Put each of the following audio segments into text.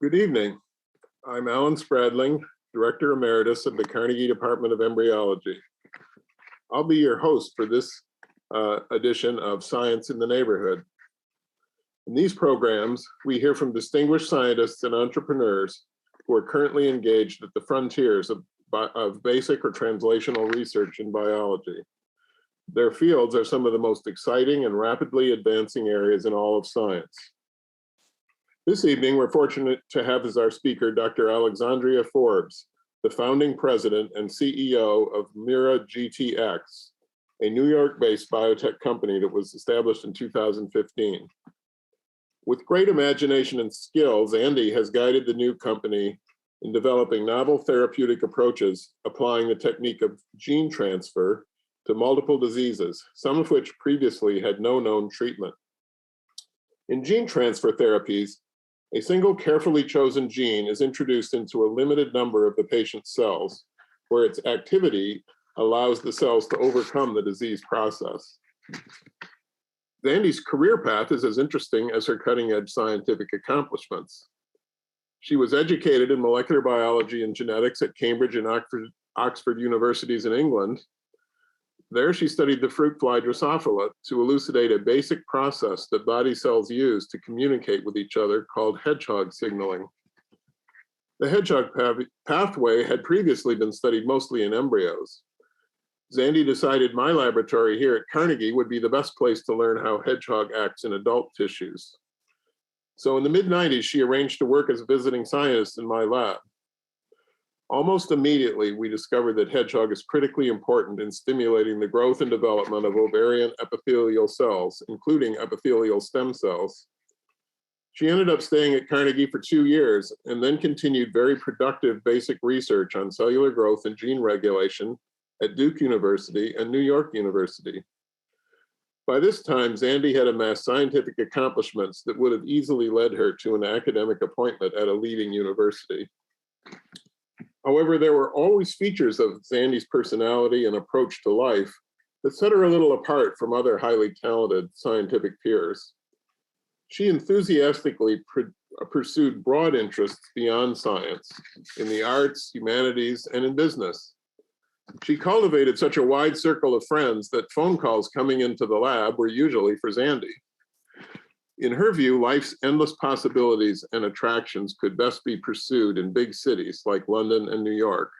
Good evening. I'm Alan Spradling, Director Emeritus of the Carnegie Department of Embryology. I'll be your host for this edition of Science in the Neighborhood. In these programs, we hear from distinguished scientists and entrepreneurs who are currently engaged at the frontiers of basic or translational research in biology. Their fields are some of the most exciting and rapidly advancing areas in all of science. This evening, we're fortunate to have as our speaker, Dr. Alexandria Forbes, the founding president and CEO of Mira GTX, a New York-based biotech company that was established in 2015. With great imagination and skills, Andy has guided the new company in developing novel therapeutic approaches, applying the technique of gene transfer to multiple diseases, some of which previously had no known treatment. In gene transfer therapies, a single carefully chosen gene is introduced into a limited number of the patient's cells, where its activity allows the cells to overcome the disease process. Zandy's career path is as interesting as her cutting-edge scientific accomplishments. She was educated in molecular biology and genetics at Cambridge and Oxford universities in England. There, she studied the fruit fly Drosophila to elucidate a basic process that body cells use to communicate with each other called hedgehog signaling. The hedgehog pathway had previously been studied mostly in embryos. Zandy decided my laboratory here at Carnegie would be the best place to learn how hedgehog acts in adult tissues. So in the mid-90s, she arranged to work as a visiting scientist in my lab. Almost immediately, we discovered that hedgehog is critically important in stimulating the growth and development of ovarian epithelial cells, including epithelial stem cells. She ended up staying at Carnegie for 2 years and then continued very productive basic research on cellular growth and gene regulation at Duke University and New York University. By this time, Zandy had amassed scientific accomplishments that would have easily led her to an academic appointment at a leading university. However, there were always features of Zandy's personality and approach to life that set her a little apart from other highly talented scientific peers. She enthusiastically pursued broad interests beyond science, in the arts, humanities, and in business. She cultivated such a wide circle of friends that phone calls coming into the lab were usually for Zandy. In her view, life's endless possibilities and attractions could best be pursued in big cities like London and New York.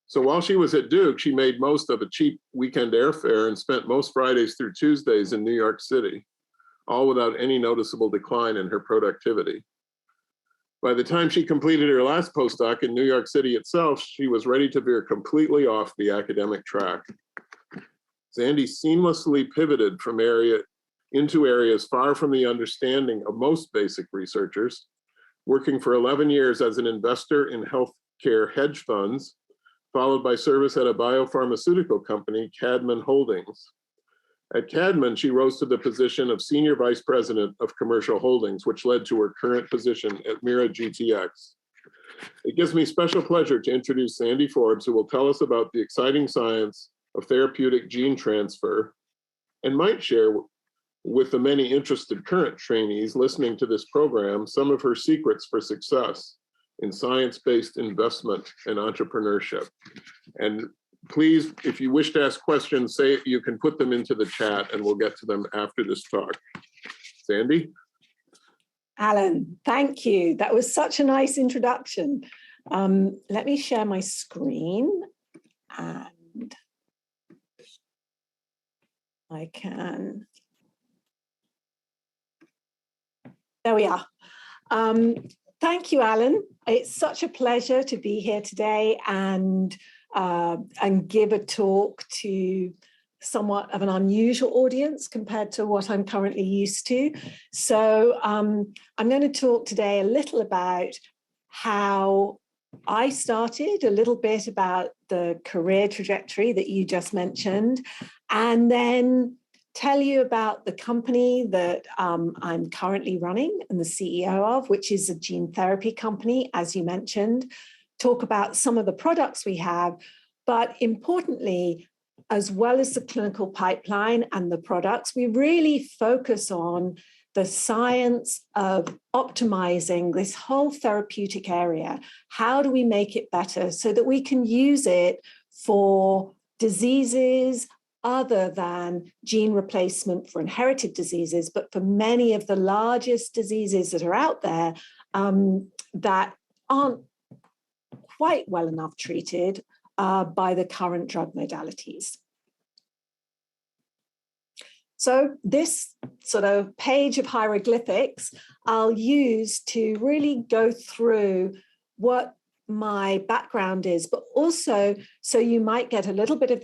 So while she was at Duke, she made most of a cheap weekend airfare and spent most Fridays through Tuesdays in New York City, all without any noticeable decline in her productivity. By the time she completed her last postdoc in New York City itself, she was ready to veer completely off the academic track. Zandy seamlessly pivoted into areas far from the understanding of most basic researchers, working for 11 years as an investor in healthcare hedge funds, followed by service at a biopharmaceutical company, Cadman Holdings. At Cadman, she rose to the position of Senior Vice President of Commercial Holdings, which led to her current position at Mira GTX. It gives me special pleasure to introduce Zandy Forbes, who will tell us about the exciting science of therapeutic gene transfer and might share with the many interested current trainees listening to this program some of her secrets for success in science-based investment and entrepreneurship. And please, if you wish to ask questions, you can put them into the chat and we'll get to them after this talk. Zandy? Alan, thank you. That was such a nice introduction. Let me share my screen and I can. There we are. Thank you, Alan. It's such a pleasure to be here today and give a talk to somewhat of an unusual audience compared to what I'm currently used to. So I'm going to talk today a little about how I started, a little bit about the career trajectory that you just mentioned, and then tell you about the company that I'm currently running and the CEO of, which is a gene therapy company, as you mentioned, talk about some of the products we have, but importantly, as well as the clinical pipeline and the products, we really focus on the science of optimizing this whole therapeutic area. How do we make it better so that we can use it for diseases other than gene replacement for inherited diseases, but for many of the largest diseases that are out there that aren't quite well enough treated by the current drug modalities. So this sort of page of hieroglyphics I'll use to really go through what my background is, but also so you might get a little bit of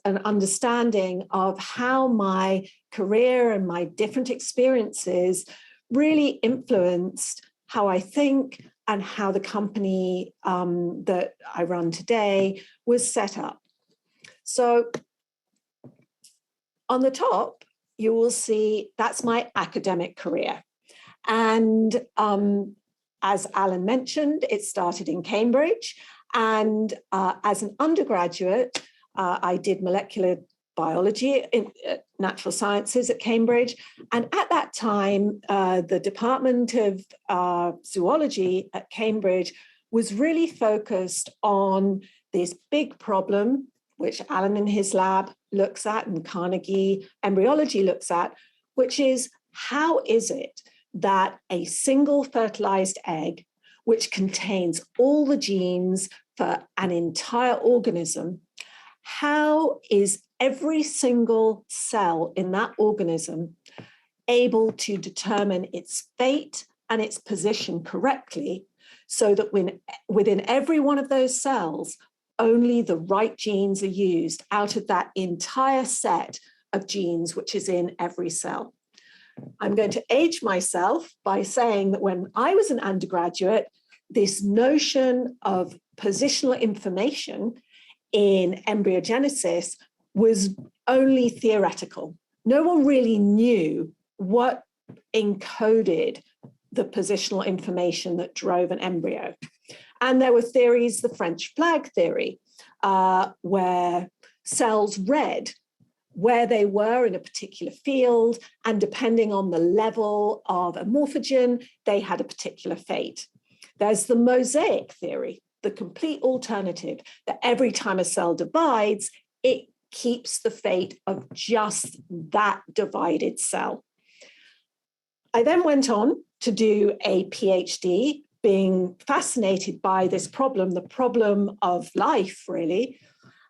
an understanding of how my career and my different experiences really influenced how I think and how the company that I run today was set up. So on the top, you will see that's my academic career. And as Alan mentioned, it started in Cambridge. And as an undergraduate, I did molecular biology in natural sciences at Cambridge. And at that time, the Department of Zoology at Cambridge was really focused on this big problem, which Alan in his lab looks at and Carnegie embryology looks at, which is how is it that a single fertilized egg, which contains all the genes for an entire organism, how is every single cell in that organism able to determine its fate and its position correctly, so that within every one of those cells, only the right genes are used out of that entire set of genes which is in every cell. I'm going to age myself by saying that when I was an undergraduate, this notion of positional information in embryogenesis was only theoretical. No one really knew what encoded the positional information that drove an embryo. And there were theories, the French flag theory, where cells read where they were in a particular field, and depending on the level of a morphogen, they had a particular fate. There's the mosaic theory, the complete alternative, that every time a cell divides, it keeps the fate of just that divided cell. I then went on to do a PhD, being fascinated by this problem, the problem of life, really.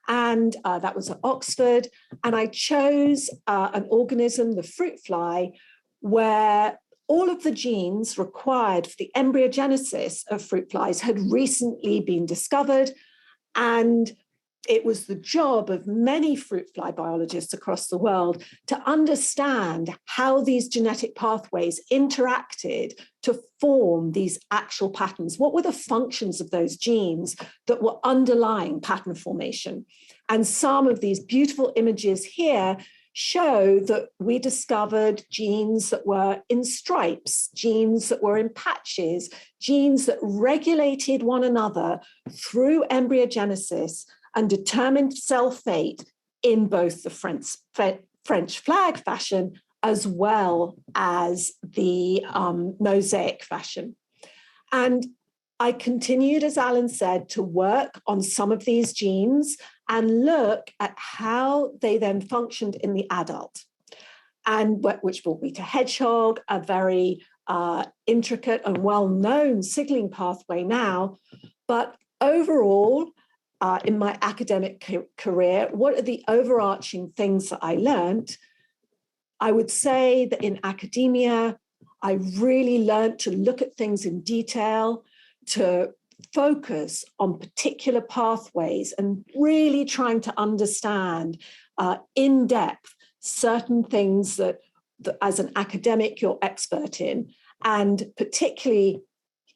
And that was at Oxford. And I chose an organism, the fruit fly, where all of the genes required for the embryogenesis of fruit flies had recently been discovered. And it was the job of many fruit fly biologists across the world to understand how these genetic pathways interacted to form these actual patterns. What were the functions of those genes that were underlying pattern formation? And some of these beautiful images here show that we discovered genes that were in stripes, genes that were in patches, genes that regulated one another through embryogenesis and determined cell fate in both the French flag fashion as well as the mosaic fashion. And I continued, as Alan said, to work on some of these genes and look at how they then functioned in the adult, and which brought me to hedgehog, a very intricate and well-known signaling pathway now. But overall, in my academic career, what are the overarching things that I learned? I would say that in academia, I really learned to look at things in detail, to focus on particular pathways and really trying to understand in depth certain things that as an academic you're expert in, and particularly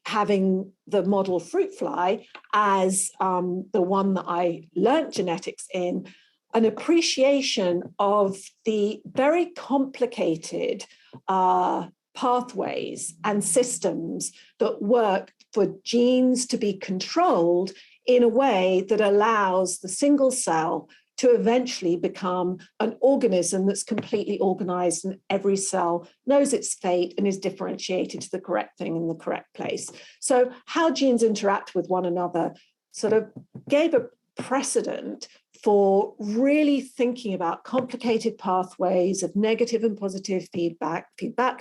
having the model fruit fly as the one that I learned genetics in, an appreciation of the very complicated pathways and systems that work for genes to be controlled in a way that allows the single cell to eventually become an organism that's completely organized and every cell knows its fate and is differentiated to the correct thing in the correct place. So how genes interact with one another sort of gave a precedent for really thinking about complicated pathways of negative and positive feedback,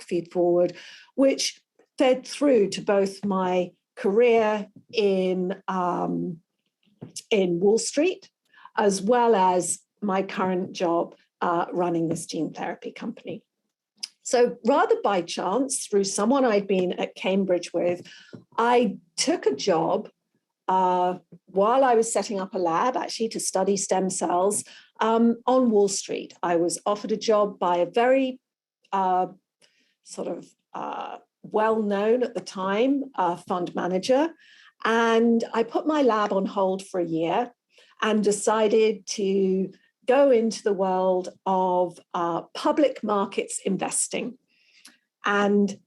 feed forward, which fed through to both my career in Wall Street, as well as my current job running this gene therapy company. So rather by chance, through someone I'd been at Cambridge with, I took a job while I was setting up a lab, actually, to study stem cells on Wall Street. I was offered a job by a very well-known at the time fund manager. And I put my lab on hold for a year and decided to go into the world of public markets investing. And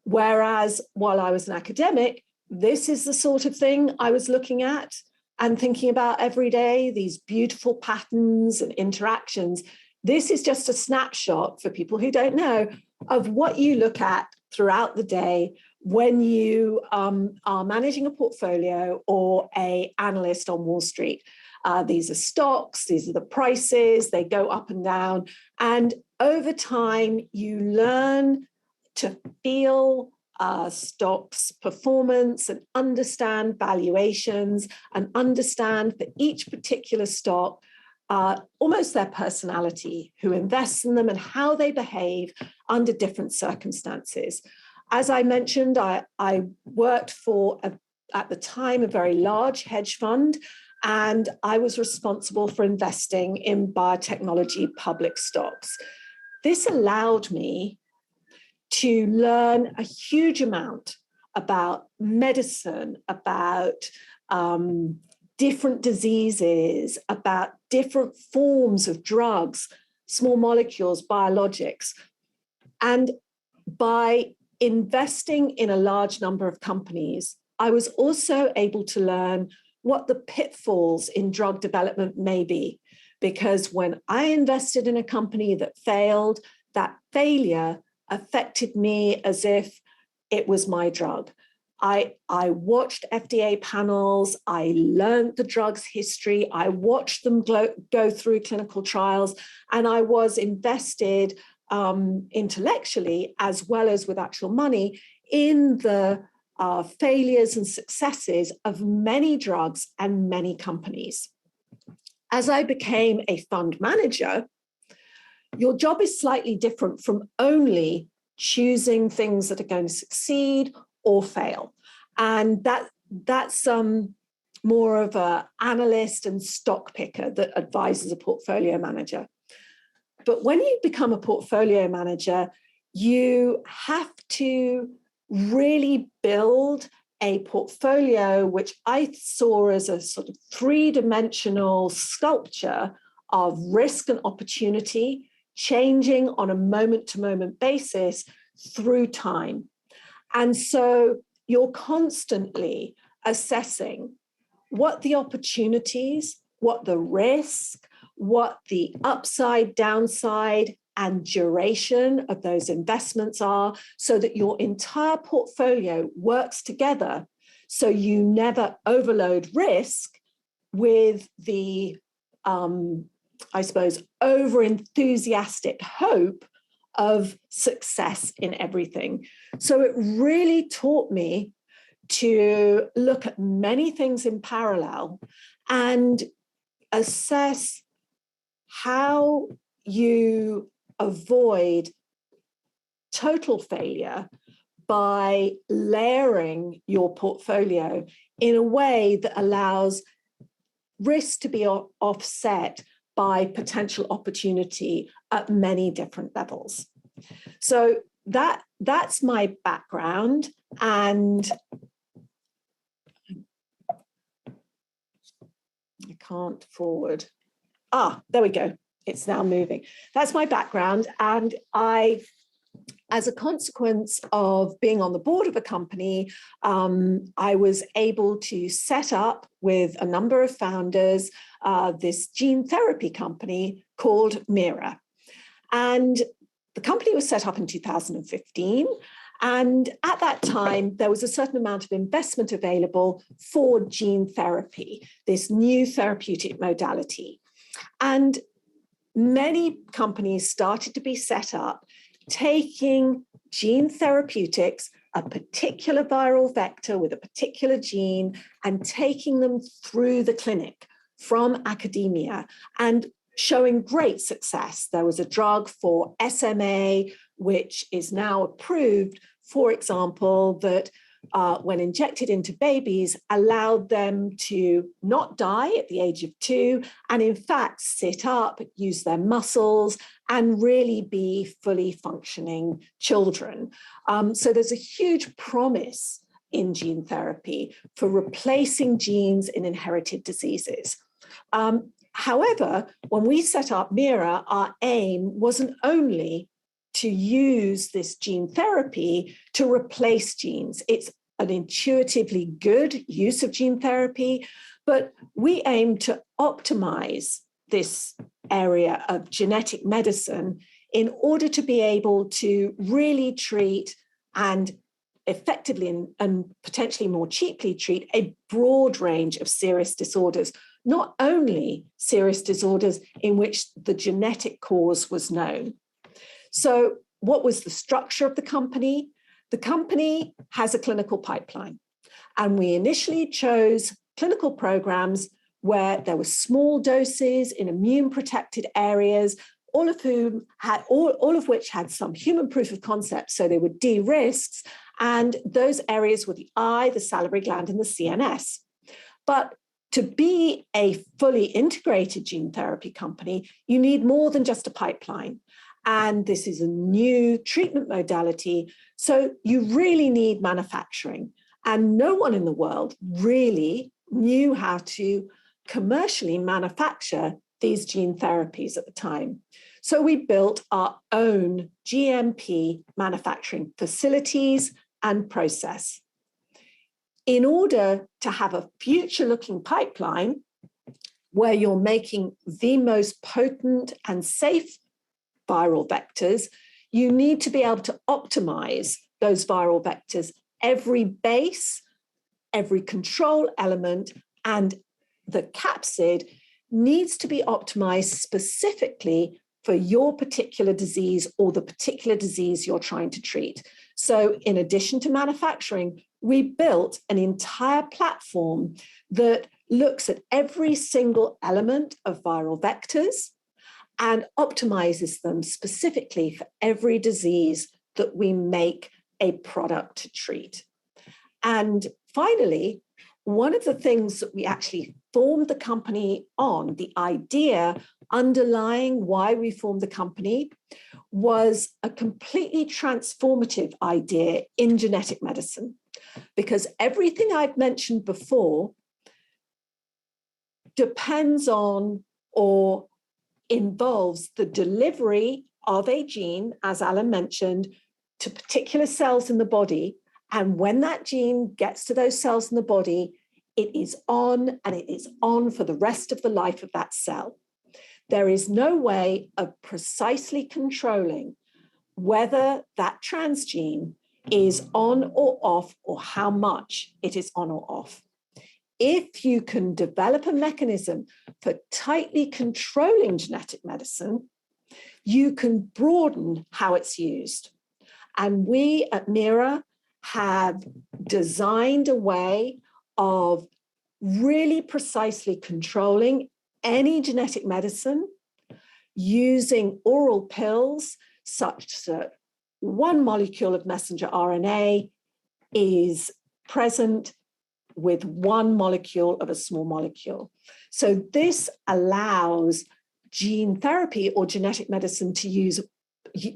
whereas while I was an academic, this is the sort of thing I was looking at and thinking about every day, these beautiful patterns and interactions. This is just a snapshot, for people who don't know, of what you look at throughout the day when you are managing a portfolio or an analyst on Wall Street. These are stocks, these are the prices, they go up and down. And over time, you learn to feel stocks' performance and understand valuations and understand for each particular stock almost their personality, who invests in them and how they behave under different circumstances. As I mentioned, I worked for, at the time, a very large hedge fund, and I was responsible for investing in biotechnology public stocks. This allowed me to learn a huge amount about medicine, about different diseases, about different forms of drugs, small molecules, biologics. And by investing in a large number of companies, I was also able to learn what the pitfalls in drug development may be. Because when I invested in a company that failed, that failure affected me as if it was my drug. I watched FDA panels, I learned the drug's history, I watched them go through clinical trials, and I was invested intellectually as well as with actual money in the failures and successes of many drugs and many companies. As I became a fund manager, your job is slightly different from only choosing things that are going to succeed or fail. And that's more of an analyst and stock picker that advises a portfolio manager. But when you become a portfolio manager, you have to really build a portfolio, which I saw as a sort of three-dimensional sculpture of risk and opportunity, changing on a moment-to-moment basis through time. And so you're constantly assessing what the opportunities, what the risk, what the upside, downside, and duration of those investments are, so that your entire portfolio works together so you never overload risk with the I suppose, over-enthusiastic hope of success in everything. So it really taught me to look at many things in parallel and assess how you avoid total failure by layering your portfolio in a way that allows risk to be offset by potential opportunity at many different levels. So that's my background, and I can't forward. There we go. It's now moving. That's my background, and I as a consequence of being on the board of a company, I was able to set up with a number of founders this gene therapy company called Mira. And the company was set up in 2015. And at that time, there was a certain amount of investment available for gene therapy, this new therapeutic modality. And many companies started to be set up taking gene therapeutics, a particular viral vector with a particular gene, and taking them through the clinic from academia and showing great success. There was a drug for SMA, which is now approved, for example, that when injected into babies, allowed them to not die at the age of 2, and in fact, sit up, use their muscles, and really be fully functioning children. So there's a huge promise in gene therapy for replacing genes in inherited diseases. However, when we set up Mira, our aim wasn't only to use this gene therapy to replace genes. It's an intuitively good use of gene therapy, but we aim to optimize this area of genetic medicine in order to be able to really treat and effectively and potentially more cheaply treat a broad range of serious disorders, not only serious disorders in which the genetic cause was known. So what was the structure of the company? The company has a clinical pipeline, and we initially chose clinical programs where there were small doses in immune protected areas, all of which had some human proof of concept, so they were de-risks, and those areas were the eye, the salivary gland, and the CNS. But to be a fully integrated gene therapy company, you need more than just a pipeline. And this is a new treatment modality, so you really need manufacturing. And no one in the world really knew how to commercially manufacture these gene therapies at the time. So we built our own GMP manufacturing facilities and process. In order to have a future-looking pipeline where you're making the most potent and safe viral vectors, you need to be able to optimize those viral vectors. Every base, every control element, and the capsid needs to be optimized specifically for your particular disease or the particular disease you're trying to treat. So in addition to manufacturing, we built an entire platform that looks at every single element of viral vectors and optimizes them specifically for every disease that we make a product to treat. And finally, one of the things that we actually formed the company on, the idea underlying why we formed the company, was a completely transformative idea in genetic medicine. Because everything I've mentioned before depends on or involves the delivery of a gene, as Alan mentioned, to particular cells in the body. And when that gene gets to those cells in the body, it is on, and it is on for the rest of the life of that cell. There is no way of precisely controlling whether that transgene is on or off, or how much it is on or off. If you can develop a mechanism for tightly controlling genetic medicine, you can broaden how it's used. And we at Mira have designed a way of really precisely controlling any genetic medicine using oral pills such that one molecule of messenger RNA is present with one molecule of a small molecule. So this allows gene therapy or genetic medicine to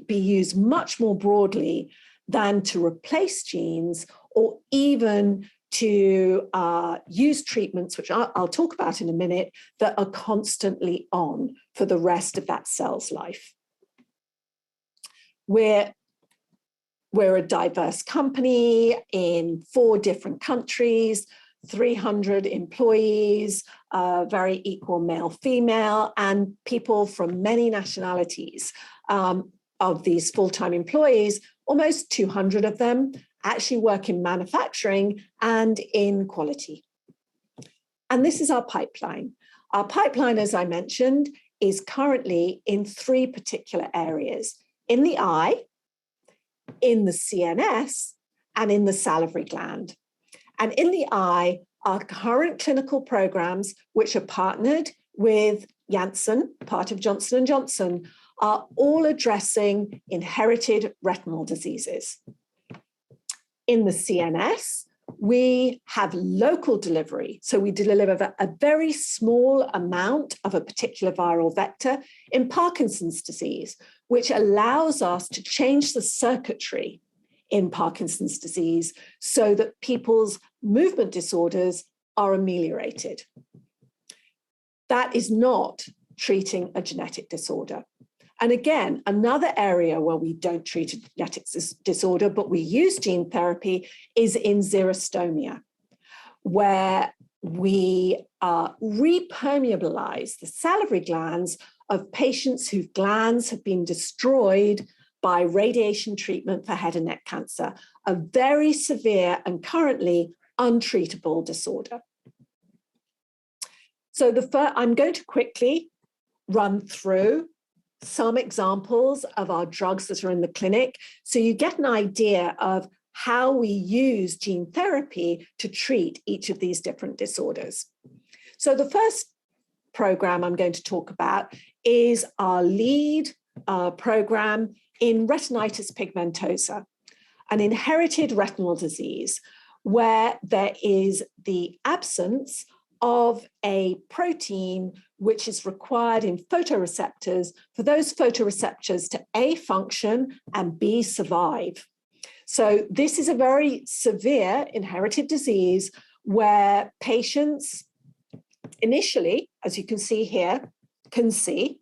be used much more broadly than to replace genes, or even to use treatments, which I'll talk about in a minute, that are constantly on for the rest of that cell's life. We're We're a diverse company in 4 different countries, 300 employees, very equal male-female, and people from many nationalities. Of these full-time employees, almost 200 of them actually work in manufacturing and in quality. And this is our pipeline. Our pipeline, as I mentioned, is currently in 3 particular areas: in the eye, in the CNS, and in the salivary gland. And in the eye, our current clinical programs, which are partnered with Janssen, part of Johnson & Johnson, are all addressing inherited retinal diseases. In the CNS, we have local delivery. So we deliver a very small amount of a particular viral vector in Parkinson's disease, which allows us to change the circuitry in Parkinson's disease so that people's movement disorders are ameliorated. That is not treating a genetic disorder. And again, another area where we don't treat a genetic disorder, but we use gene therapy, is in xerostomia, where we repermeabilize the salivary glands of patients whose glands have been destroyed by radiation treatment for head and neck cancer, a very severe and currently untreatable disorder. So I'm going to quickly run through some examples of our drugs that are in the clinic, so you get an idea of how we use gene therapy to treat each of these different disorders. So the first program I'm going to talk about is our lead program in retinitis pigmentosa, an inherited retinal disease where there is the absence of a protein which is required in photoreceptors for those photoreceptors to A, function, and B, survive. So this is a very severe inherited disease where patients initially, as you can see here, can see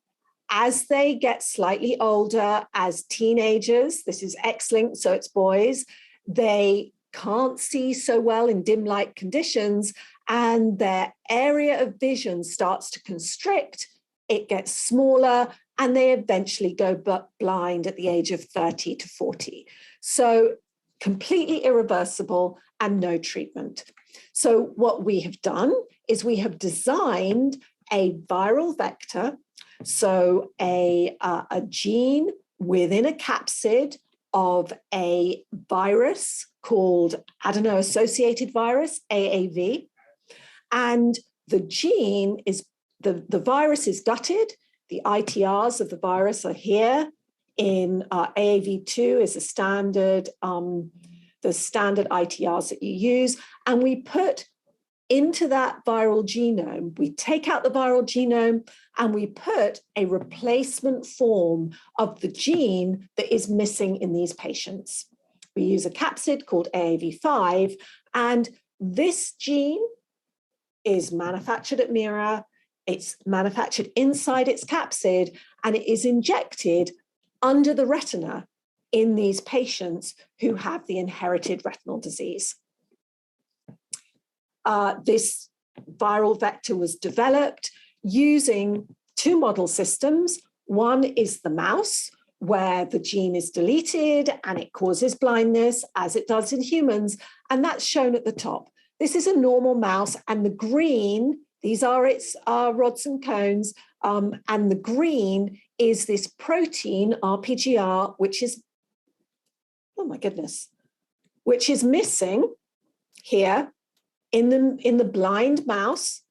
as they get slightly older, as teenagers, this is X-linked, so it's boys, they can't see so well in dim light conditions, and their area of vision starts to constrict, it gets smaller, and they eventually go blind at the age of 30 to 40. So completely irreversible and no treatment. So what we have done is we have designed a viral vector, so a gene within a capsid of a virus called adeno-associated virus, AAV. And the gene is, the virus is gutted. The ITRs of the virus are here. In AAV2 is a standard, the standard ITRs that you use. And we put into that viral genome, we take out the viral genome and we put a replacement form of the gene that is missing in these patients. We use a capsid called AAV5, and this gene is manufactured at Mira, it's manufactured inside its capsid, and it is injected under the retina in these patients who have the inherited retinal disease. This viral vector was developed using 2 model systems. One is the mouse, where the gene is deleted and it causes blindness, as it does in humans, and that's shown at the top. This is a normal mouse, and the green, these are its rods and cones, and the green is this protein, RPGR, which is, oh my goodness, which is missing here in the blind mouse.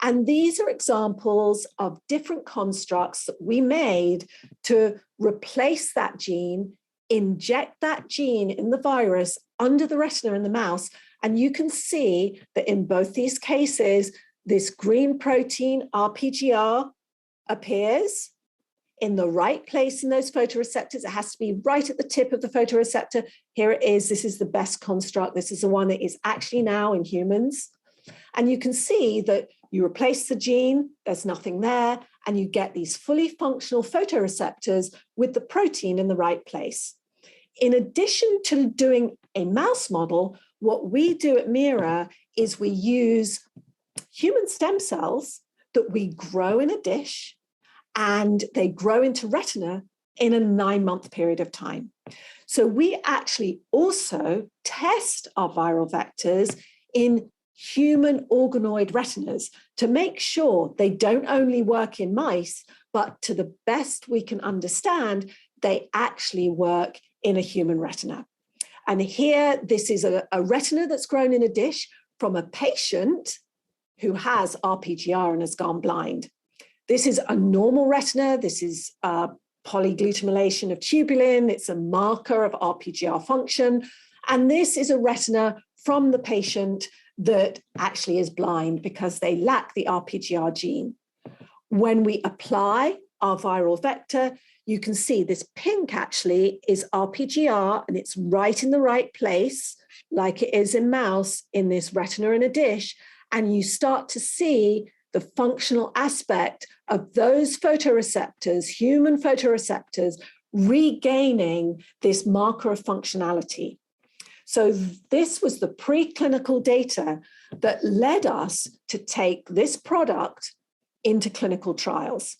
And these are examples of different constructs that we made to replace that gene, inject that gene in the virus under the retina in the mouse. And you can see that in both these cases, this green protein, RPGR, appears in the right place in those photoreceptors. It has to be right at the tip of the photoreceptor. Here it is. This is the best construct. This is the one that is actually now in humans. And you can see that you replace the gene, there's nothing there, and you get these fully functional photoreceptors with the protein in the right place. in addition to doing a mouse model, what we do at Mira is we use human stem cells that we grow in a dish, and they grow into retina in a 9-month period of time. So we actually also test our viral vectors in human organoid retinas to make sure they don't only work in mice, but to the best we can understand, they actually work in a human retina. And here, this is a retina that's grown in a dish from a patient who has RPGR and has gone blind. This is a normal retina. This is polyglutamylation of tubulin. It's a marker of RPGR function. And this is a retina from the patient that actually is blind because they lack the RPGR gene. When we apply our viral vector, you can see this pink actually is RPGR, and it's right in the right place, like it is in mouse, in this retina in a dish. And you start to see the functional aspect of those photoreceptors, human photoreceptors, regaining this marker of functionality. So this was the preclinical data that led us to take this product into clinical trials.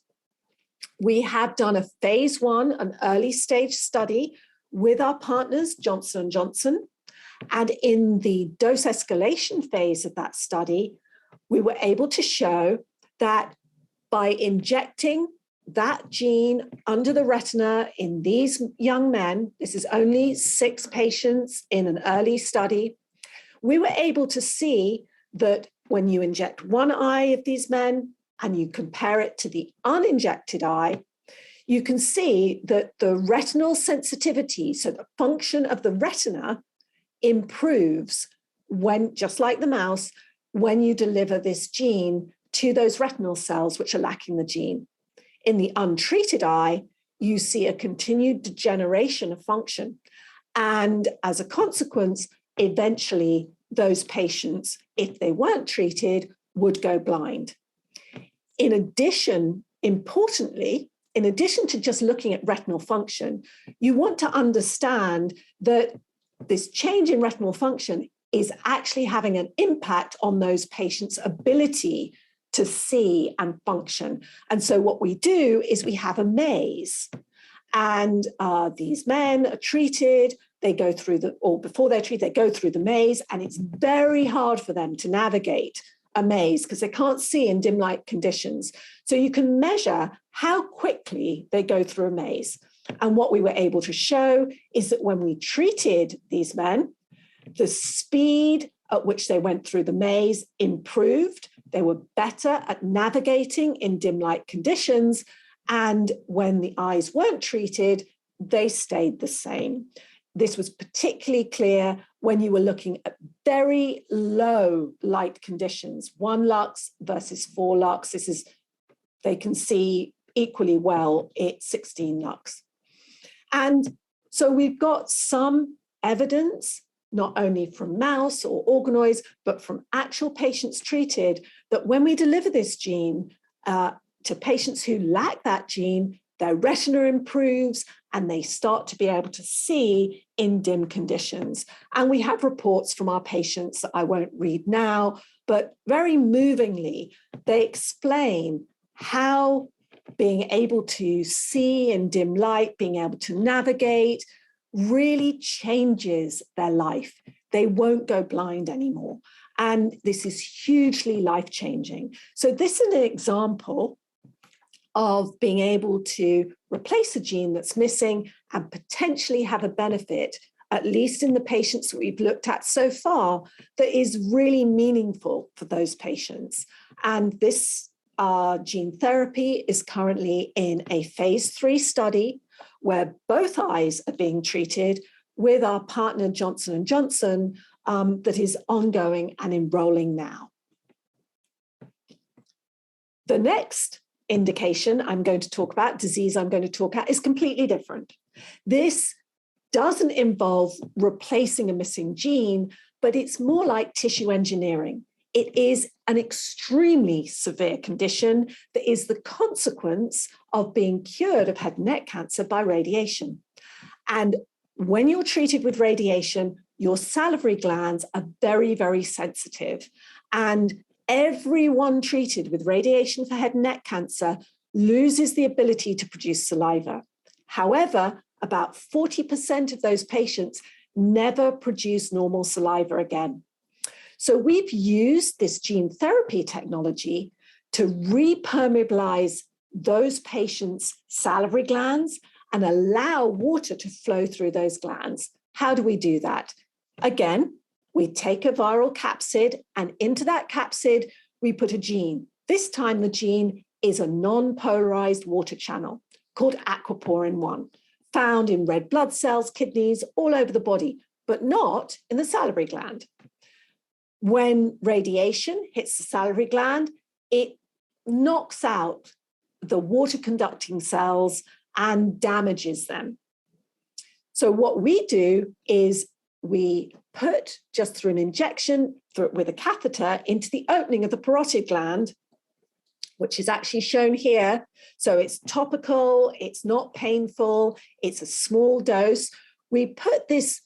We have done a phase 1, an early stage study with our partners, Johnson & Johnson. And in the dose escalation phase of that study, we were able to show that by injecting that gene under the retina in these young men, this is only 6 patients in an early study, we were able to see that when you inject one eye of these men and you compare it to the uninjected eye, you can see that the retinal sensitivity, so the function of the retina, improves when, just like the mouse, when you deliver this gene to those retinal cells which are lacking the gene. In the untreated eye, you see a continued degeneration of function. And as a consequence, eventually those patients, if they weren't treated, would go blind. In addition, importantly, in addition to just looking at retinal function, you want to understand that this change in retinal function is actually having an impact on those patients' ability to see and function. And so what we do is we have a maze, and these men are treated, they go through or before they're treated, they go through the maze, and it's very hard for them to navigate a maze because they can't see in dim light conditions. So you can measure how quickly they go through a maze. And what we were able to show is that when we treated these men, the speed at which they went through the maze improved. They were better at navigating in dim light conditions. And when the eyes weren't treated, they stayed the same. This was particularly clear when you were looking at very low light conditions, 1 lux versus 4 lux. They can see equally well at 16 lux. And so we've got some evidence, not only from mouse or organoids, but from actual patients treated, that when we deliver this gene to patients who lack that gene, their retina improves and they start to be able to see in dim conditions. And we have reports from our patients that I won't read now, but very movingly, they explain how being able to see in dim light, being able to navigate, really changes their life. They won't go blind anymore. And this is hugely life-changing. So this is an example of being able to replace a gene that's missing and potentially have a benefit, at least in the patients that we've looked at so far, that is really meaningful for those patients. And this gene therapy is currently in a phase 3 study where both eyes are being treated with our partner Johnson & Johnson, that is ongoing and enrolling now. The next indication I'm going to talk about, disease I'm going to talk about, is completely different. This doesn't involve replacing a missing gene, but it's more like tissue engineering. It is an extremely severe condition that is the consequence of being cured of head and neck cancer by radiation. And when you're treated with radiation, your salivary glands are very, very sensitive. And everyone treated with radiation for head and neck cancer loses the ability to produce saliva. However, about 40% of those patients never produce normal saliva again. So we've used this gene therapy technology to repermeabilize those patients' salivary glands and allow water to flow through those glands. How do we do that? Again, we take a viral capsid, and into that capsid, we put a gene. This time, the gene is a non-polarized water channel called aquaporin-1, found in red blood cells, kidneys, all over the body, but not in the salivary gland. When radiation hits the salivary gland, it knocks out the water-conducting cells and damages them. So what we do is we put, just through an injection with a catheter, into the opening of the parotid gland, which is actually shown here. So it's topical, it's not painful, it's a small dose. We put this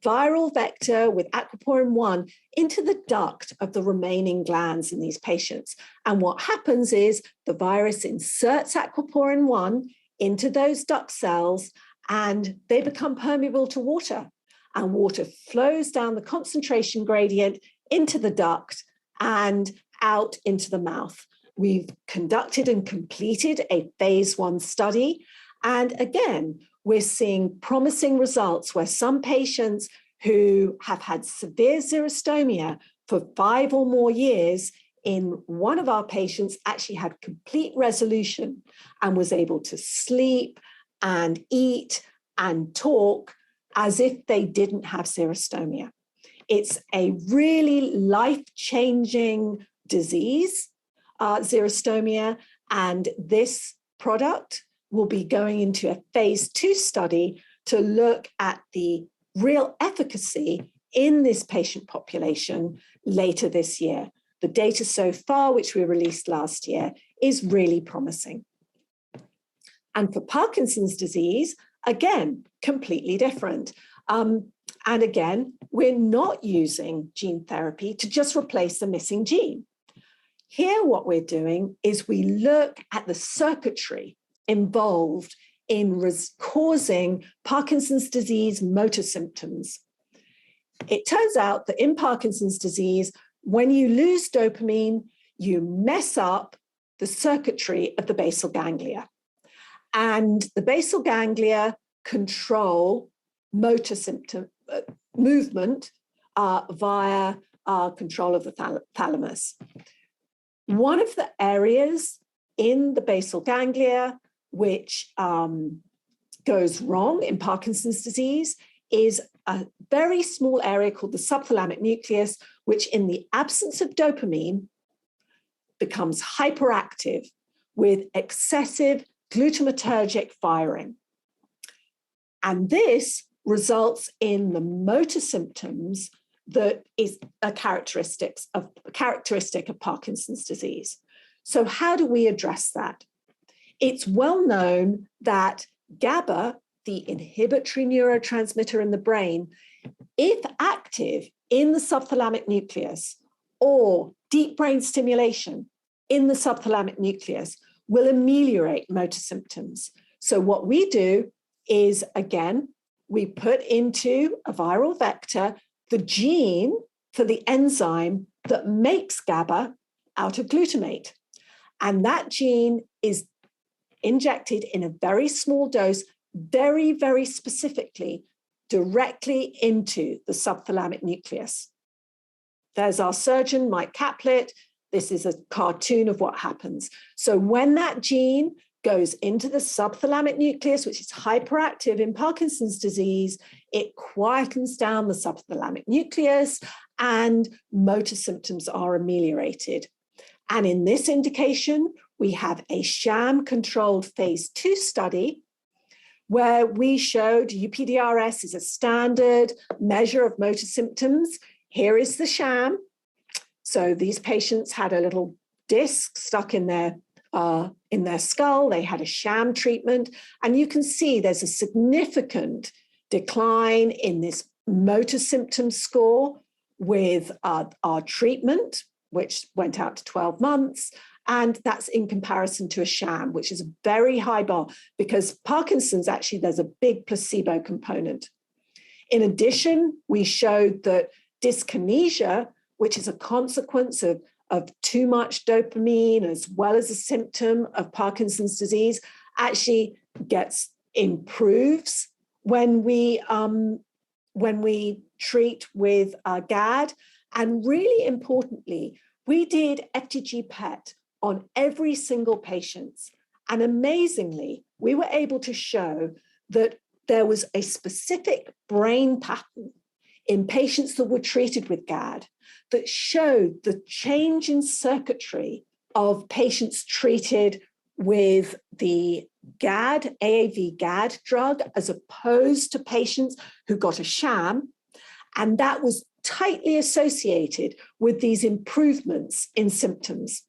viral vector with aquaporin-1 into the duct of the remaining glands in these patients. And what happens is the virus inserts aquaporin-1 into those duct cells, and they become permeable to water. And water flows down the concentration gradient into the duct and out into the mouth. We've conducted and completed a phase 1 study. And again, we're seeing promising results where some patients who have had severe xerostomia for 5 or more years, in one of our patients actually had complete resolution and was able to sleep and eat and talk as if they didn't have xerostomia. It's a really life-changing disease, xerostomia, and this product will be going into a phase 2 study to look at the real efficacy in this patient population later this year. The data so far, which we released last year, is really promising. And for Parkinson's disease, again, completely different. And again, we're not using gene therapy to just replace the missing gene. Here, what we're doing is we look at the circuitry involved in causing Parkinson's disease motor symptoms. It turns out that in Parkinson's disease, when you lose dopamine, you mess up the circuitry of the basal ganglia. And the basal ganglia control motor symptom movement via control of the thalamus. One of the areas in the basal ganglia which goes wrong in Parkinson's disease is a very small area called the subthalamic nucleus, which in the absence of dopamine becomes hyperactive with excessive glutamatergic firing. And this results in the motor symptoms that is a characteristic of Parkinson's disease. So how do we address that? It's well known that GABA, the inhibitory neurotransmitter in the brain, if active in the subthalamic nucleus or deep brain stimulation in the subthalamic nucleus, will ameliorate motor symptoms. So what we do is, again, we put into a viral vector the gene for the enzyme that makes GABA out of glutamate. And that gene is injected in a very small dose, very, very specifically, directly into the subthalamic nucleus. There's our surgeon, Mike Caplet. This is a cartoon of what happens. So when that gene goes into the subthalamic nucleus, which is hyperactive in Parkinson's disease, it quietens down the subthalamic nucleus and motor symptoms are ameliorated. And in this indication, we have a sham-controlled phase 2 study where we showed UPDRS is a standard measure of motor symptoms. Here is the sham. So these patients had a little disc stuck in their skull. They had a sham treatment. And you can see there's a significant decline in this motor symptom score with our treatment, which went out to 12 months. And that's in comparison to a sham, which is a very high bar, because Parkinson's, actually, there's a big placebo component. In addition, we showed that dyskinesia, which is a consequence of too much dopamine, as well as a symptom of Parkinson's disease, actually improves when we treat with GAD. And really importantly, we did FDG PET on every single patient. And amazingly, we were able to show that there was a specific brain pattern in patients that were treated with GAD that showed the change in circuitry of patients treated with the GAD, AAV GAD drug, as opposed to patients who got a sham. And that was tightly associated with these improvements in symptoms.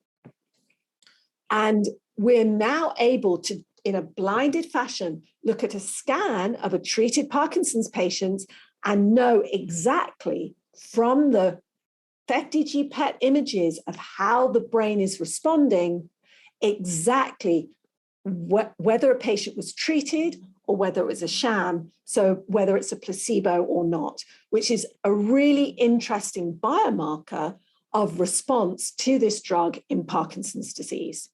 And we're now able to, in a blinded fashion, look at a scan of a treated Parkinson's patient and know exactly from the FDG PET images of how the brain is responding, exactly whether a patient was treated or whether it was a sham, so whether it's a placebo or not, which is a really interesting biomarker of response to this drug in Parkinson's disease.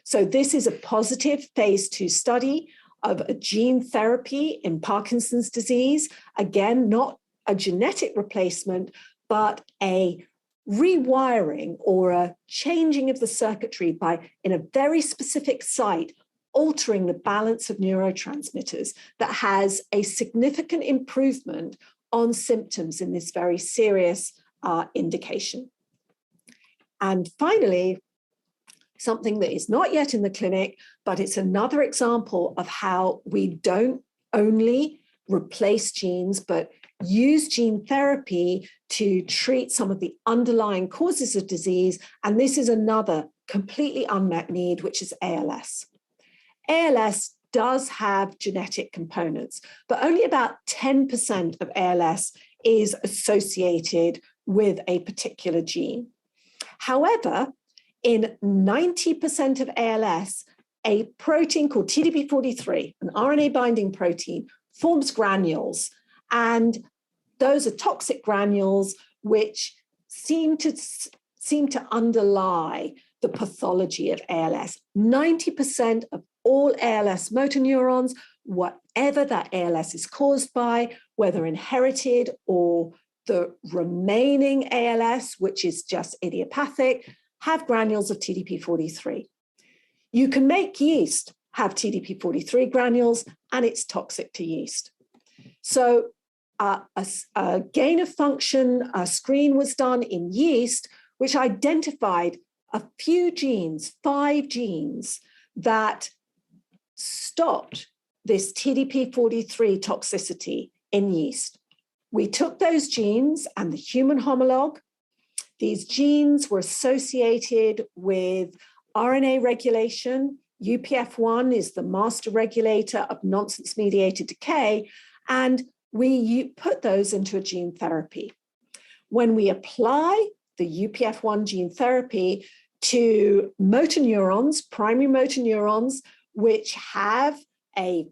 So this is a positive phase 2 study of a gene therapy in Parkinson's disease. Again, not a genetic replacement, but a rewiring or a changing of the circuitry by, in a very specific site, altering the balance of neurotransmitters that has a significant improvement on symptoms in this very serious indication. And finally, something that is not yet in the clinic, but it's another example of how we don't only replace genes, but use gene therapy to treat some of the underlying causes of disease. And this is another completely unmet need, which is ALS. ALS does have genetic components, but only about 10% of ALS is associated with a particular gene. However, in 90% of ALS, a protein called TDP43, an RNA binding protein, forms granules. And those are toxic granules which seem to underlie the pathology of ALS. 90% of all ALS motor neurons, whatever that ALS is caused by, whether inherited or the remaining ALS, which is just idiopathic, have granules of TDP43. You can make yeast have TDP43 granules, and it's toxic to yeast. So a gain of function screen was done in yeast, which identified a few genes, 5 genes, that stopped this TDP43 toxicity in yeast. We took those genes and the human homologue. These genes were associated with RNA regulation. UPF1 is the master regulator of nonsense-mediated decay, and we put those into a gene therapy. When we apply the UPF1 gene therapy to motor neurons, primary motor neurons, which have a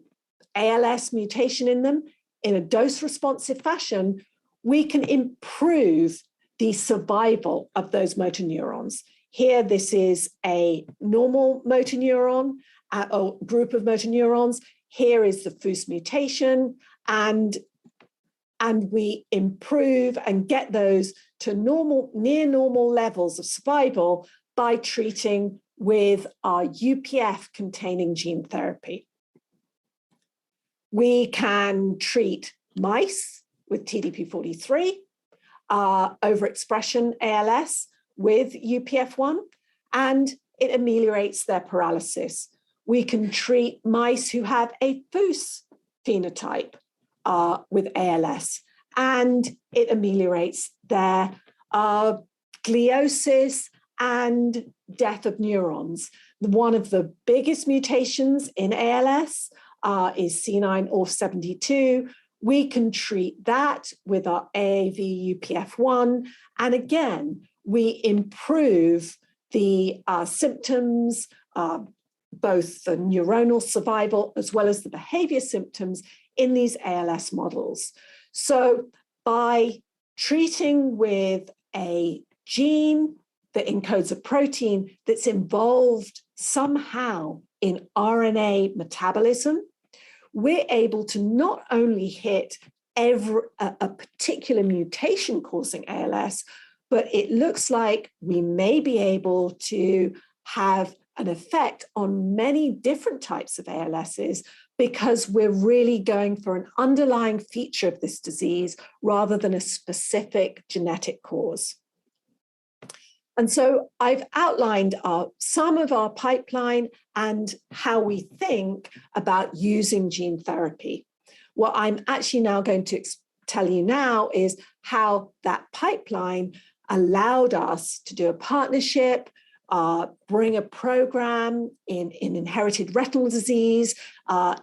ALS mutation in them, in a dose-responsive fashion, we can improve the survival of those motor neurons. Here, this is a normal motor neuron, or group of motor neurons. Here is the FUS mutation, and we improve and get those to near normal levels of survival by treating with our UPF-containing gene therapy. We can treat mice with TDP43, overexpression ALS with UPF1, and it ameliorates their paralysis. We can treat mice who have a FUS phenotype with ALS, and it ameliorates their gliosis and death of neurons. One of the biggest mutations in ALS is C9orf72, we can treat that with our AAV UPF1. And again, we improve the symptoms, both the neuronal survival as well as the behavior symptoms in these ALS models. So by treating with a gene that encodes a protein that's involved somehow in RNA metabolism, we're able to not only hit a particular mutation causing ALS, but it looks like we may be able to have an effect on many different types of ALSs because we're really going for an underlying feature of this disease rather than a specific genetic cause. And so I've outlined some of our pipeline and how we think about using gene therapy. What I'm actually now going to tell you now is how that pipeline allowed us to do a partnership, bring a program in inherited retinal disease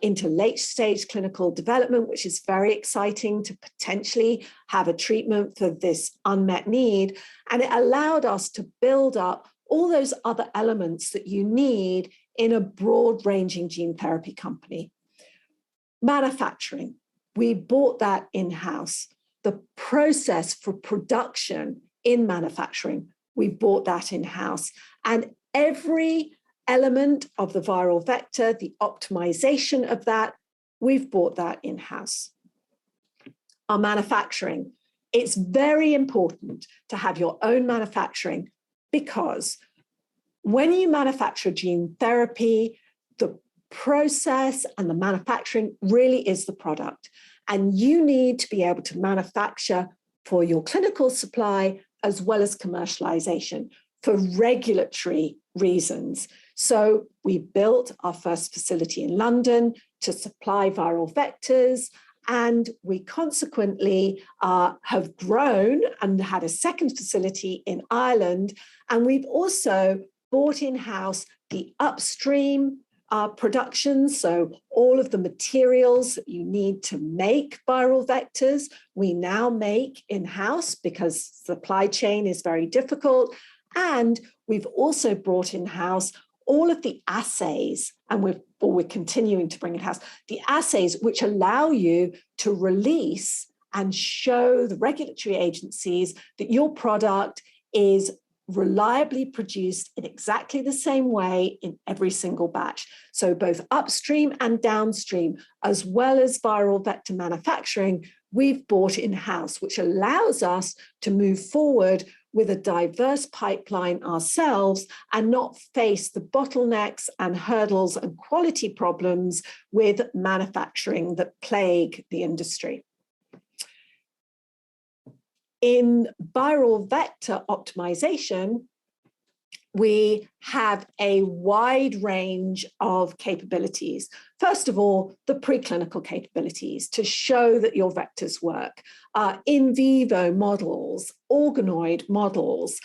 into late-stage clinical development, which is very exciting to potentially have a treatment for this unmet need. And it allowed us to build up all those other elements that you need in a broad-ranging gene therapy company. Manufacturing, we bought that in-house. The process for production in manufacturing, we bought that in-house. And every element of the viral vector, the optimization of that, we've bought that in-house. Our manufacturing, it's very important to have your own manufacturing because when you manufacture gene therapy, the process and the manufacturing really is the product. And you need to be able to manufacture for your clinical supply as well as commercialization for regulatory reasons. So we built our first facility in London to supply viral vectors, and we consequently have grown and had a second facility in Ireland. And we've also brought in-house the upstream production, so all of the materials that you need to make viral vectors, we now make in-house because supply chain is very difficult. And we've also brought in-house all of the assays, and we're continuing to bring in-house the assays which allow you to release and show the regulatory agencies that your product is reliably produced in exactly the same way in every single batch. So both upstream and downstream, as well as viral vector manufacturing, we've bought in-house, which allows us to move forward with a diverse pipeline ourselves and not face the bottlenecks and hurdles and quality problems with manufacturing that plague the industry. In viral vector optimization, we have a wide range of capabilities. First of all, the preclinical capabilities to show that your vectors work. In vivo models, organoid models.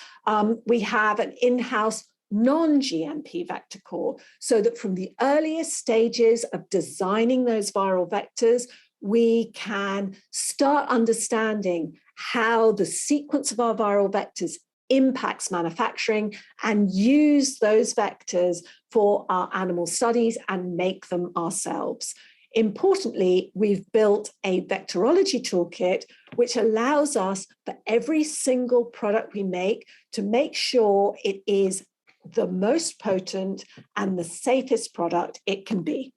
We have an in-house non-GMP vector core so that from the earliest stages of designing those viral vectors, we can start understanding how the sequence of our viral vectors impacts manufacturing and use those vectors for our animal studies and make them ourselves. Importantly, we've built a vectorology toolkit which allows us for every single product we make to make sure it is the most potent and the safest product it can be.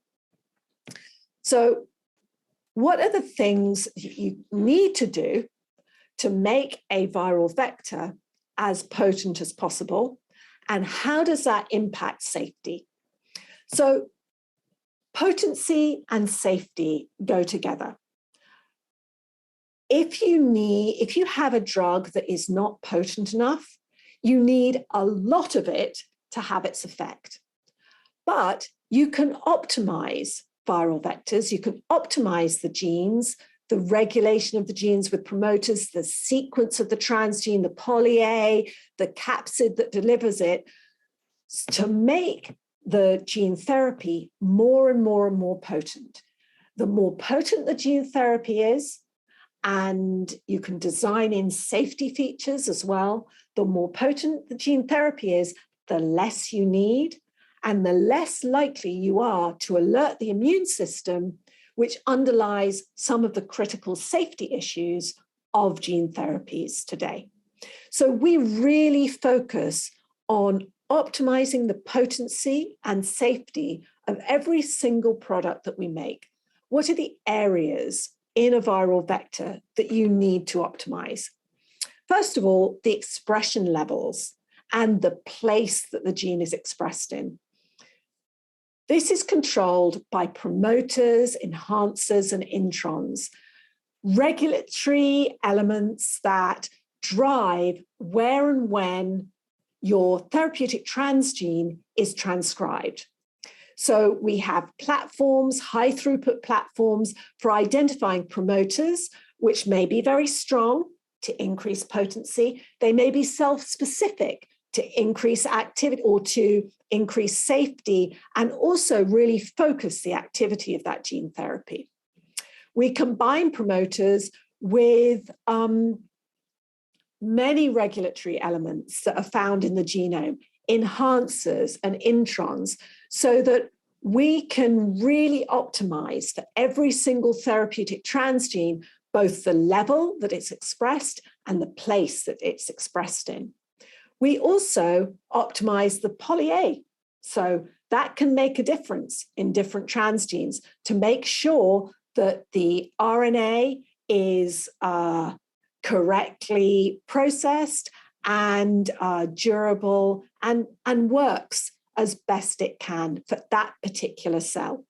So what are the things you need to do to make a viral vector as potent as possible? And how does that impact safety? So potency and safety go together. If you have a drug that is not potent enough, you need a lot of it to have its effect. But you can optimize viral vectors, you can optimize the genes, the regulation of the genes with promoters, the sequence of the transgene, the poly-A, the capsid that delivers it, to make the gene therapy more and more and more potent. the more potent the gene therapy is, and you can design in safety features as well, the more potent the gene therapy is, the less you need, and the less likely you are to alert the immune system, which underlies some of the critical safety issues of gene therapies today. So we really focus on optimizing the potency and safety of every single product that we make. What are the areas in a viral vector that you need to optimize? First of all, the expression levels and the place that the gene is expressed in. This is controlled by promoters, enhancers, and introns, regulatory elements that drive where and when your therapeutic transgene is transcribed. So we have platforms, high throughput platforms for identifying promoters, which may be very strong to increase potency. They may be self-specific to increase activity or to increase safety, and also really focus the activity of that gene therapy. We combine promoters with many regulatory elements that are found in the genome, enhancers and introns, so that we can really optimize for every single therapeutic transgene, both the level that it's expressed and the place that it's expressed in. We also optimize the poly-A, so that can make a difference in different transgenes to make sure that the RNA is correctly processed and durable and works as best it can for that particular cell.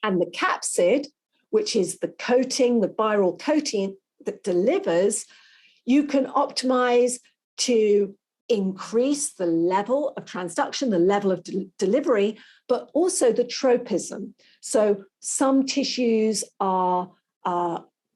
And the capsid, which is the coating, the viral coating that delivers, you can optimize to increase the level of transduction, the level of delivery, but also the tropism. So some tissues are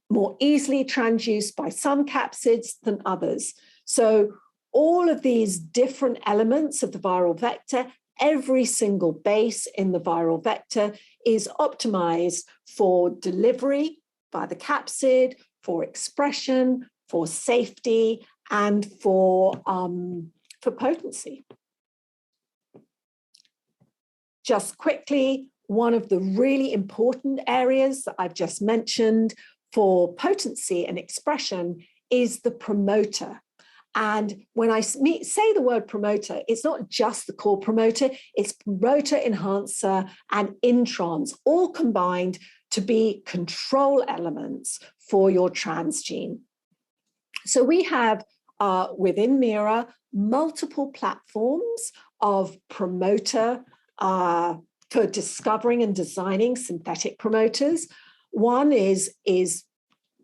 more easily transduced by some capsids than others. So all of these different elements of the viral vector, every single base in the viral vector is optimized for delivery by the capsid, for expression, for safety, and for potency. Just quickly, one of the really important areas that I've just mentioned for potency and expression is the promoter. And when I say the word promoter, it's not just the core promoter, it's promoter, enhancer, and introns, all combined to be control elements for your transgene. So we have within Mira multiple platforms of promoter for discovering and designing synthetic promoters. One is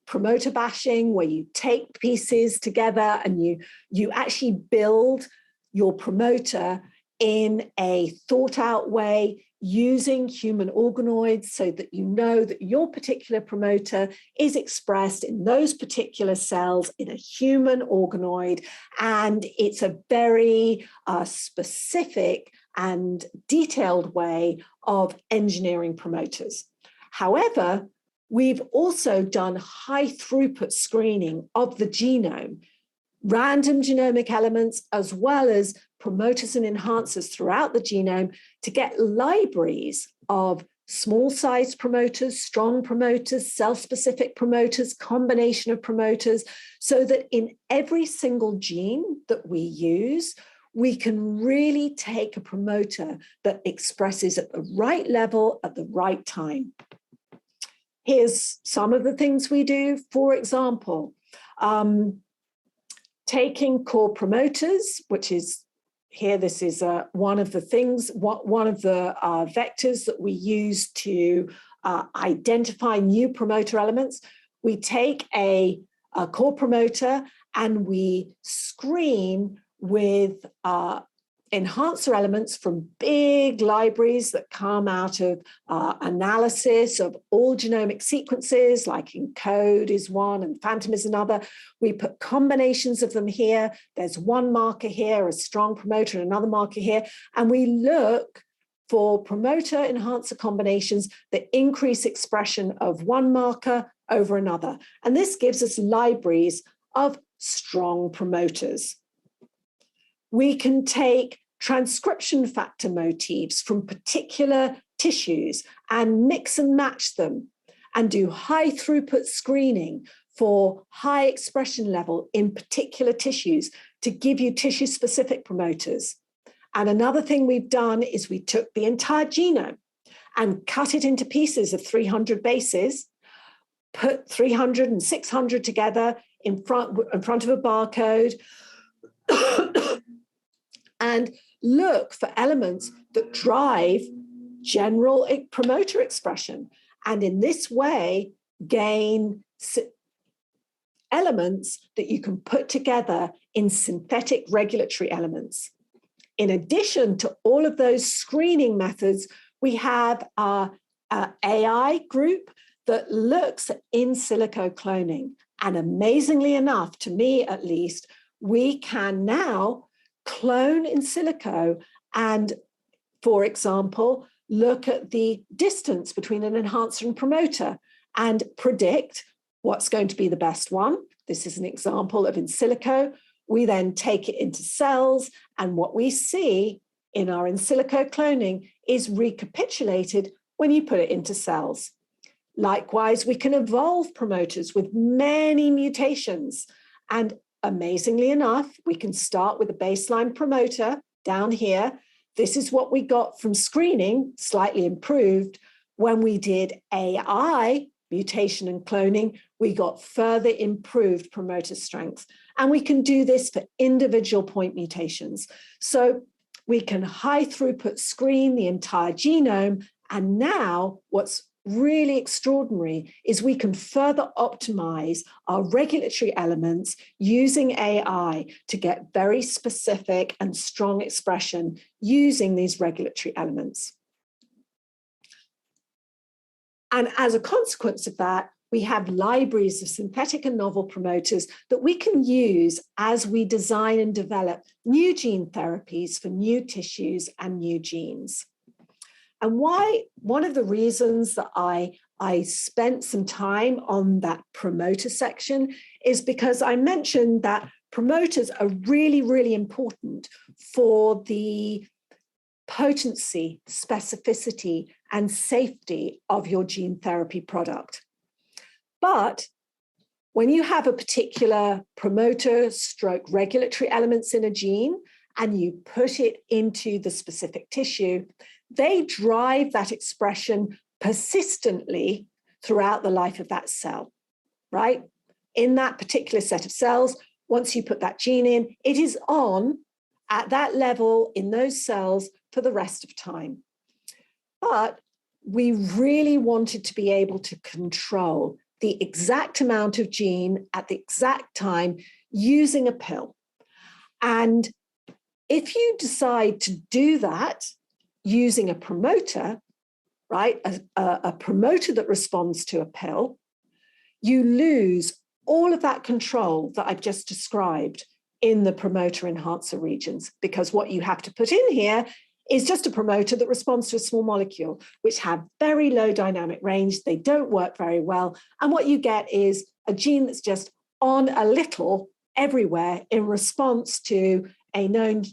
promoter bashing, where you take pieces together and you actually build your promoter in a thought out way using human organoids so that you know that your particular promoter is expressed in those particular cells in a human organoid, and it's a very specific and detailed way of engineering promoters. However, we've also done high throughput screening of the genome, random genomic elements, as well as promoters and enhancers throughout the genome to get libraries of small-sized promoters, strong promoters, cell-specific promoters, combination of promoters, so that in every single gene that we use, we can really take a promoter that expresses at the right level at the right time. Here's some of the things we do. For example, taking core promoters, which is here, this is one of the things, one of the vectors that we use to identify new promoter elements. We take a core promoter and we screen with enhancer elements from big libraries that come out of analysis of all genomic sequences, like ENCODE is one and PHANTOM is another. We put combinations of them here. There's one marker here, a strong promoter, and another marker here. And we look for promoter enhancer combinations that increase expression of one marker over another. And this gives us libraries of strong promoters. We can take transcription factor motifs from particular tissues and mix and match them and do high throughput screening for high expression level in particular tissues to give you tissue specific promoters. And another thing we've done is we took the entire genome and cut it into pieces of 300 bases, put 300 and 600 together in front of a barcode, and look for elements that drive general promoter expression. And in this way, gain elements that you can put together in synthetic regulatory elements. In addition to all of those screening methods, we have our AI group that looks at in silico cloning. And amazingly enough, to me at least, we can now clone in silico and, for example, look at the distance between an enhancer and promoter and predict what's going to be the best one. This is an example of in silico. We then take it into cells, and what we see in our in silico cloning is recapitulated when you put it into cells. Likewise, we can evolve promoters with many mutations. And amazingly enough, we can start with a baseline promoter down here. This is what we got from screening, slightly improved. When we did AI, mutation and cloning, we got further improved promoter strength. And we can do this for individual point mutations. So we can high throughput screen the entire genome. And now what's really extraordinary is we can further optimize our regulatory elements using AI to get very specific and strong expression using these regulatory elements. And as a consequence of that, we have libraries of synthetic and novel promoters that we can use as we design and develop new gene therapies for new tissues and new genes. And one of the reasons that I spent some time on that promoter section is because I mentioned that promoters are really, really important for the potency, specificity, and safety of your gene therapy product. But when you have a particular promoter stroke regulatory elements in a gene and you put it into the specific tissue, they drive that expression persistently throughout the life of that cell, right? In that particular set of cells, once you put that gene in, it is on at that level in those cells for the rest of time. But we really wanted to be able to control the exact amount of gene at the exact time using a pill. And if you decide to do that using a promoter, right, a promoter that responds to a pill, you lose all of that control that I've just described in the promoter enhancer regions, because what you have to put in here is just a promoter that responds to a small molecule, which have very low dynamic range. They don't work very well. And what you get is a gene that's just on a little everywhere in response to a known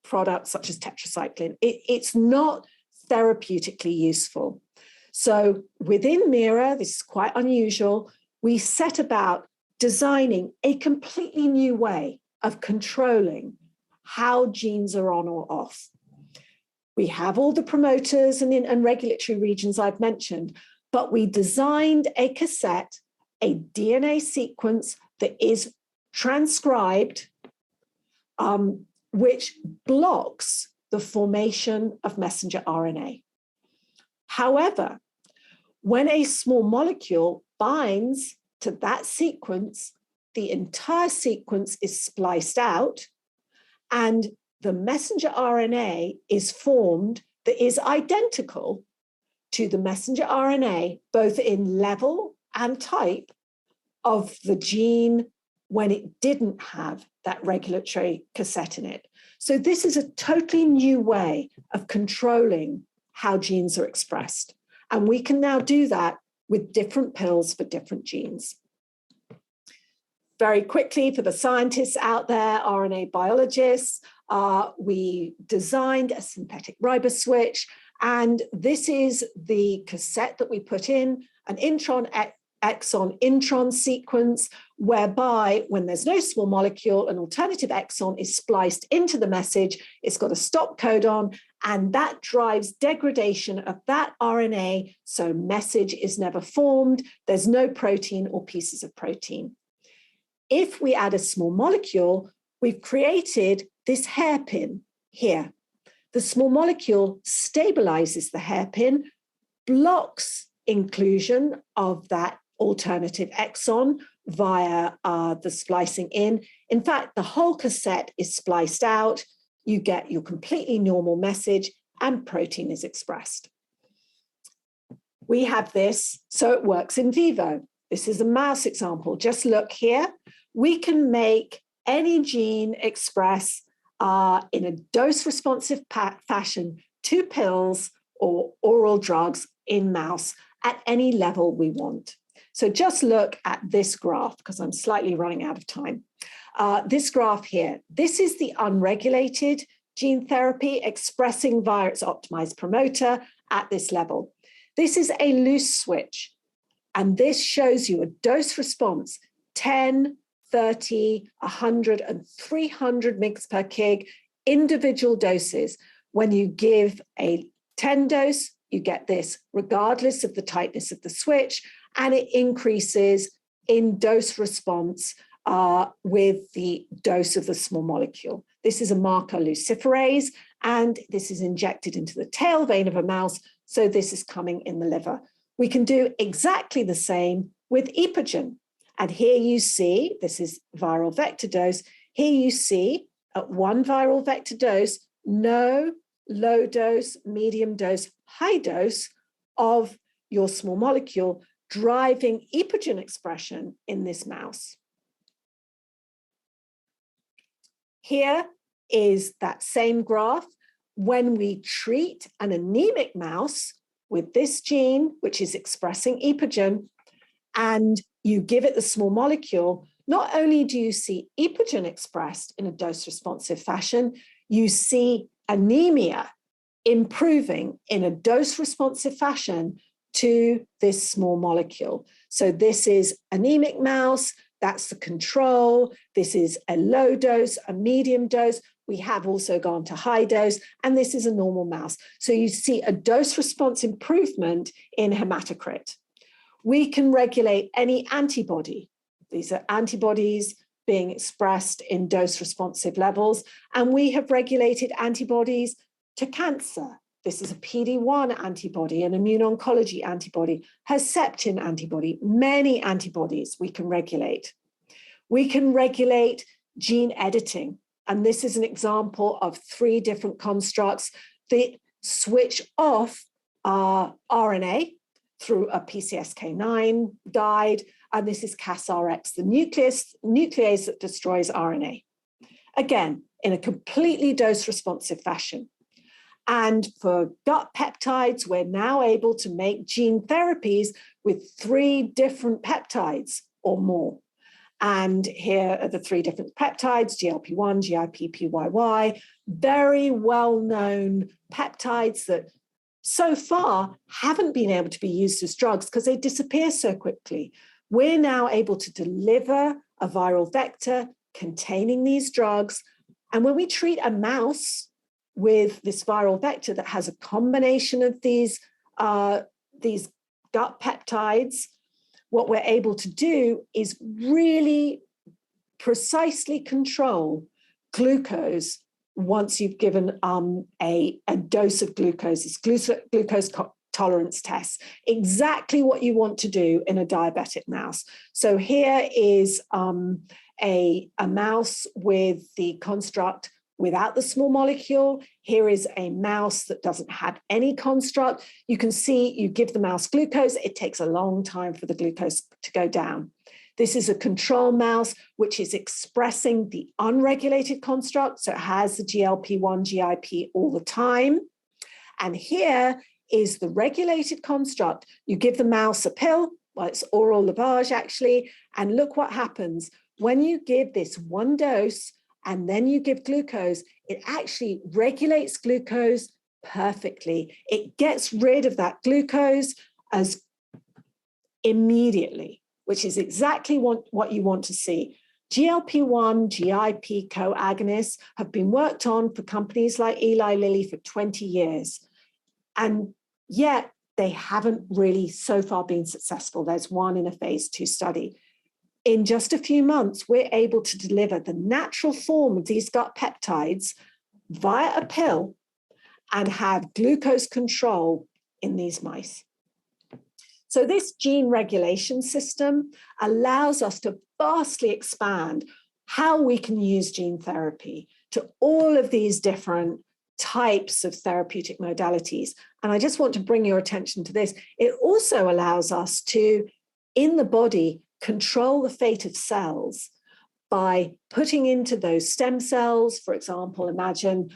product such as tetracycline. It's not therapeutically useful. So within Mira, this is quite unusual, we set about designing a completely new way of controlling how genes are on or off. We have all the promoters and regulatory regions I've mentioned, but we designed a cassette, a DNA sequence that is transcribed, which blocks the formation of messenger RNA. However, when a small molecule binds to that sequence, the entire sequence is spliced out, and the messenger RNA is formed that is identical to the messenger RNA, both in level and type of the gene when it didn't have that regulatory cassette in it. So this is a totally new way of controlling how genes are expressed. And we can now do that with different pills for different genes. Very quickly, for the scientists out there, RNA biologists, we designed a synthetic riboswitch, and this is the cassette that we put in, an intron exon intron sequence, whereby when there's no small molecule, an alternative exon is spliced into the message. It's got a stop codon, and that drives degradation of that RNA, so message is never formed. There's no protein or pieces of protein. If we add a small molecule, we've created this hairpin here. The small molecule stabilizes the hairpin, blocks inclusion of that alternative exon via the splicing in. In fact, the whole cassette is spliced out. You get your completely normal message and protein is expressed. We have this, so it works in vivo. This is a mouse example. Just look here. We can make any gene express in a dose-responsive fashion to pills or oral drugs in mouse at any level we want. So just look at this graph, because I'm slightly running out of time. This graph here, this is the unregulated gene therapy expressing via its optimized promoter at this level. This is a loose switch, and this shows you a dose response, 10, 30, 100, and 300 mg per kg, individual doses. When you give a 10 dose, you get this regardless of the tightness of the switch, and it increases in dose response with the dose of the small molecule. This is a marker luciferase, and this is injected into the tail vein of a mouse, so this is coming in the liver. We can do exactly the same with epogen. And here you see, this is viral vector dose. Here you see at 1 viral vector dose, no low dose, medium dose, high dose of your small molecule driving epogen expression in this mouse. Here is that same graph when we treat an anemic mouse with this gene, which is expressing epogen, and you give it the small molecule. Not only do you see epogen expressed in a dose-responsive fashion, you see anemia improving in a dose-responsive fashion to this small molecule. So this is anemic mouse, that's the control. This is a low dose, a medium dose. We have also gone to high dose, and this is a normal mouse. So you see a dose-response improvement in hematocrit. We can regulate any antibody. These are antibodies being expressed in dose-responsive levels, and we have regulated antibodies to cancer. This is a PD-1 antibody, an immuno-oncology antibody, Herceptin antibody, many antibodies we can regulate. We can regulate gene editing, and this is an example of 3 different constructs that switch off RNA through a PCSK9 guide, and this is Cas-Rx, the nuclease that destroys RNA. Again, in a completely dose-responsive fashion. And for gut peptides, we're now able to make gene therapies with 3 different peptides or more. And here are the 3 different peptides, GLP-1, GIP, PYY, very well-known peptides that so far haven't been able to be used as drugs because they disappear so quickly. We're now able to deliver a viral vector containing these drugs. And when we treat a mouse with this viral vector that has a combination of these gut peptides, what we're able to do is really precisely control glucose once you've given a dose of glucose. It's glucose tolerance tests, exactly what you want to do in a diabetic mouse. So here is a mouse with the construct without the small molecule. Here is a mouse that doesn't have any construct. You can see you give the mouse glucose, it takes a long time for the glucose to go down. This is a control mouse, which is expressing the unregulated construct, so it has the GLP-1, GIP all the time. And here is the regulated construct. You give the mouse a pill, well, it's oral lavage actually, and look what happens. When you give this one dose and then you give glucose, it actually regulates glucose perfectly. It gets rid of that glucose as immediately, which is exactly what you want to see. GLP-1, GIP co-agonists have been worked on for companies like Eli Lilly for 20 years. And yet they haven't really so far been successful. There's one in a phase 2 study. In just a few months, we're able to deliver the natural form of these gut peptides via a pill and have glucose control in these mice. So this gene regulation system allows us to vastly expand how we can use gene therapy to all of these different types of therapeutic modalities. And I just want to bring your attention to this. It also allows us to, in the body, control the fate of cells by putting into those stem cells, for example, imagine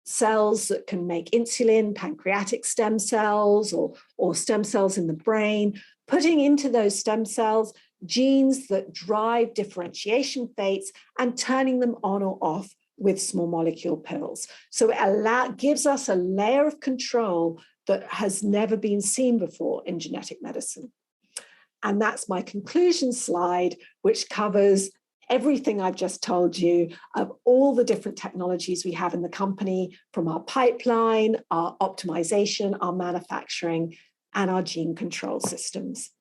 cells that can make insulin, pancreatic stem cells, or stem cells in the brain, putting into those stem cells genes that drive differentiation fates and turning them on or off with small molecule pills. So it gives us a layer of control that has never been seen before in genetic medicine. And that's my conclusion slide, which covers everything I've just told you of all the different technologies we have in the company, from our pipeline, our optimization, our manufacturing, and our gene control systems.